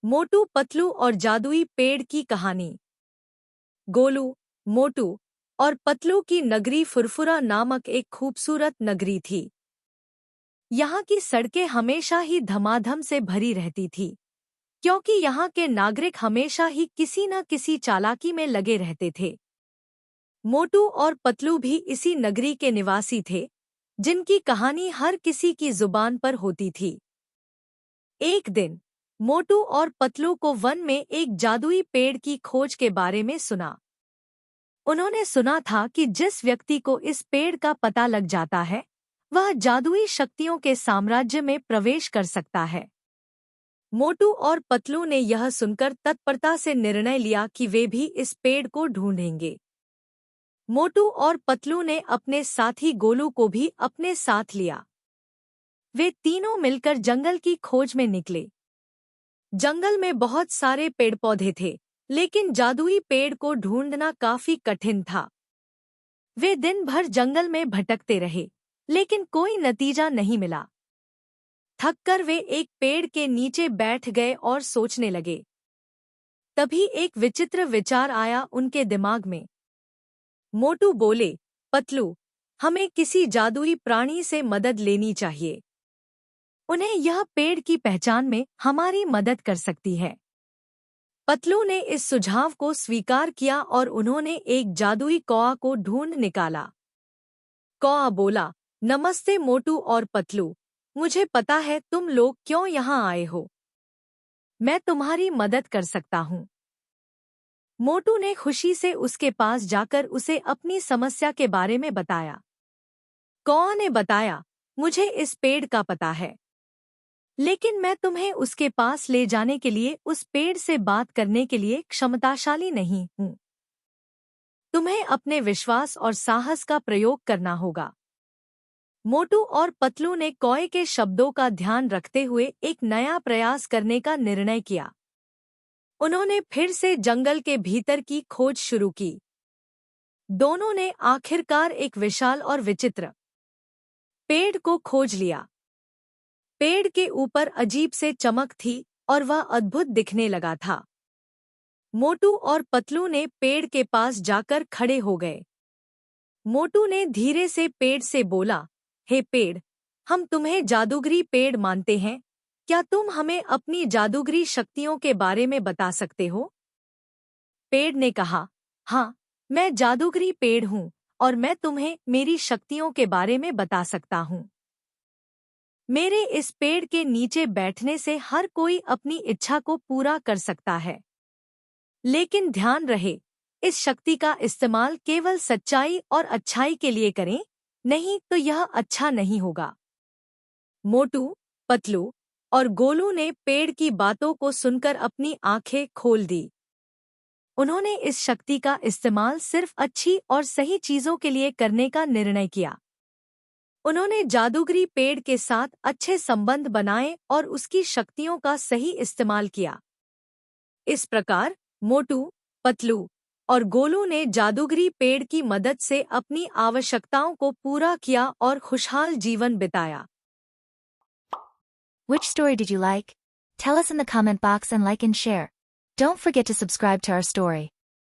मोटू पतलू और जादुई पेड़ की कहानी। गोलू, मोटू और पतलू की नगरी फुरफुरा नामक एक खूबसूरत नगरी थी। यहाँ की सड़कें हमेशा ही धमाधम से भरी रहती थी, क्योंकि यहाँ के नागरिक हमेशा ही किसी न किसी चालाकी में लगे रहते थे। मोटू और पतलू भी इसी नगरी के निवासी थे, जिनकी कहानी हर किसी की जुबान पर होती थी। एक दिन मोटू और पतलू को वन में एक जादुई पेड़ की खोज के बारे में सुना। उन्होंने सुना था कि जिस व्यक्ति को इस पेड़ का पता लग जाता है, वह जादुई शक्तियों के साम्राज्य में प्रवेश कर सकता है। मोटू और पतलू ने यह सुनकर तत्परता से निर्णय लिया कि वे भी इस पेड़ को ढूंढेंगे। मोटू और पतलू ने अपने साथी गोलू को भी अपने साथ लिया। वे तीनों मिलकर जंगल की खोज में निकले। जंगल में बहुत सारे पेड़ पौधे थे, लेकिन जादुई पेड़ को ढूंढना काफी कठिन था। वे दिन भर जंगल में भटकते रहे, लेकिन कोई नतीजा नहीं मिला। थककर वे एक पेड़ के नीचे बैठ गए और सोचने लगे। तभी एक विचित्र विचार आया उनके दिमाग में। मोटू बोले, पतलू, हमें किसी जादुई प्राणी से मदद लेनी चाहिए। उन्हें यह पेड़ की पहचान में हमारी मदद कर सकती है। पतलू ने इस सुझाव को स्वीकार किया और उन्होंने एक जादुई कौआ को ढूंढ निकाला। कौआ बोला, नमस्ते मोटू और पतलू, मुझे पता है तुम लोग क्यों यहाँ आए हो। मैं तुम्हारी मदद कर सकता हूँ। मोटू ने खुशी से उसके पास जाकर उसे अपनी समस्या के बारे में बताया। कौआ ने बताया, मुझे इस पेड़ का पता है, लेकिन मैं तुम्हें उसके पास ले जाने के लिए उस पेड़ से बात करने के लिए क्षमताशाली नहीं हूँ। तुम्हें अपने विश्वास और साहस का प्रयोग करना होगा। मोटू और पतलू ने कौए के शब्दों का ध्यान रखते हुए एक नया प्रयास करने का निर्णय किया। उन्होंने फिर से जंगल के भीतर की खोज शुरू की। दोनों ने आखिरकार एक विशाल और विचित्र पेड़ को खोज लिया। पेड़ के ऊपर अजीब से चमक थी और वह अद्भुत दिखने लगा था। मोटू और पतलू ने पेड़ के पास जाकर खड़े हो गए। मोटू ने धीरे से पेड़ से बोला, हे पेड़, हम तुम्हें जादूगरी पेड़ मानते हैं। क्या तुम हमें अपनी जादूगरी शक्तियों के बारे में बता सकते हो? पेड़ ने कहा, हाँ, मैं जादूगरी पेड़ हूँ और मैं तुम्हें मेरी शक्तियों के बारे में बता सकता हूँ। मेरे इस पेड़ के नीचे बैठने से हर कोई अपनी इच्छा को पूरा कर सकता है। लेकिन ध्यान रहे, इस शक्ति का इस्तेमाल केवल सच्चाई और अच्छाई के लिए करें, नहीं तो यह अच्छा नहीं होगा। मोटू, पतलू और गोलू ने पेड़ की बातों को सुनकर अपनी आंखें खोल दी। उन्होंने इस शक्ति का इस्तेमाल सिर्फ अच्छी और सही चीजों के लिए करने का निर्णय किया। उन्होंने जादूगरी पेड़ के साथ अच्छे संबंध बनाए और उसकी शक्तियों का सही इस्तेमाल किया। इस प्रकार मोटू, पतलू और गोलू ने जादूगरी पेड़ की मदद से अपनी आवश्यकताओं को पूरा किया और खुशहाल जीवन बिताया। Which story did you like? Tell us in the comment box and like and share. Don't forget to subscribe to our story.